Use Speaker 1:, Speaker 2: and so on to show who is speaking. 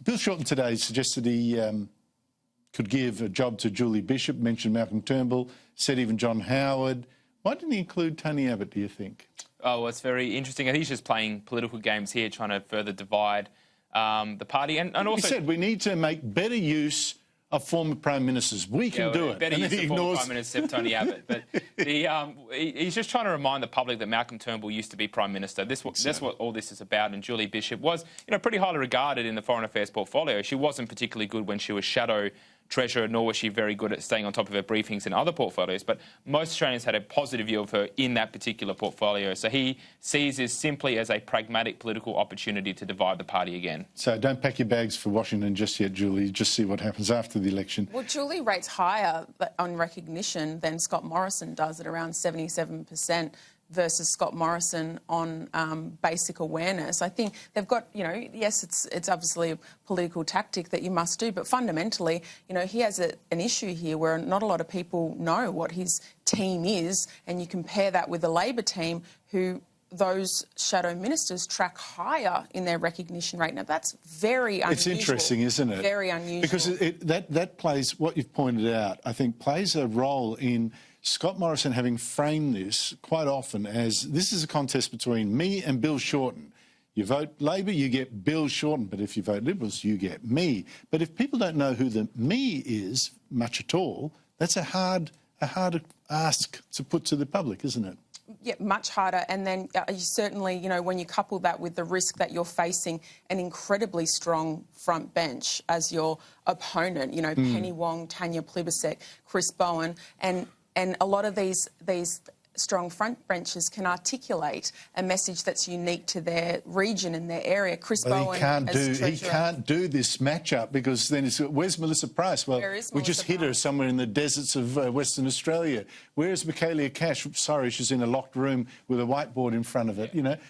Speaker 1: Bill Shorten today suggested he could give a job to Julie Bishop, mentioned Malcolm Turnbull, said even John Howard. Why didn't he include Tony Abbott, do you think?
Speaker 2: Oh, well, it's very interesting. I think he's just playing political games here, trying to further divide the party. And also...
Speaker 1: He said we need to make better use of former Prime Ministers. We can do it.
Speaker 2: Better use of former Prime Minister Tony Abbott. But he's just trying to remind the public that Malcolm Turnbull used to be Prime Minister. That's what all this is about. And Julie Bishop was, pretty highly regarded in the Foreign Affairs portfolio. She wasn't particularly good when she was Shadow Treasurer, nor was she very good at staying on top of her briefings in other portfolios. But most Australians had a positive view of her in that particular portfolio. So he sees this simply as a pragmatic political opportunity to divide the party again. So
Speaker 1: don't pack your bags for Washington just yet, Julie. Just see what happens after the election.
Speaker 3: Well, Julie rates higher on recognition than Scott Morrison does at around 77%. Versus Scott Morrison on basic awareness. I think they've got, yes, it's obviously a political tactic that you must do, but fundamentally, he has an issue here where not a lot of people know what his team is, and you compare that with the Labor team, who those shadow ministers track higher in their recognition rate. Now, that's very unusual.
Speaker 1: It's interesting, isn't it?
Speaker 3: Very unusual.
Speaker 1: Because that plays, what you've pointed out, I think, plays a role in Scott Morrison having framed this quite often as this is a contest between me and Bill Shorten. You vote Labor, you get Bill Shorten, but if you vote Liberals, you get me. But if people don't know who the me is much at all, that's a hard ask to put to the public, isn't it?
Speaker 3: Yeah, much harder. And then you certainly, when you couple that with the risk that you're facing an incredibly strong front bench as your opponent, Penny Wong, Tanya Plibersek, Chris Bowen, and a lot of these strong front benches can articulate a message that's unique to their region and their area. Chris Bowen,
Speaker 1: he can't do this matchup because then it's where's Melissa Price? Well, we just hit her somewhere in the deserts of Western Australia. Where's Michaelia Cash? Sorry, she's in a locked room with a whiteboard in front of it.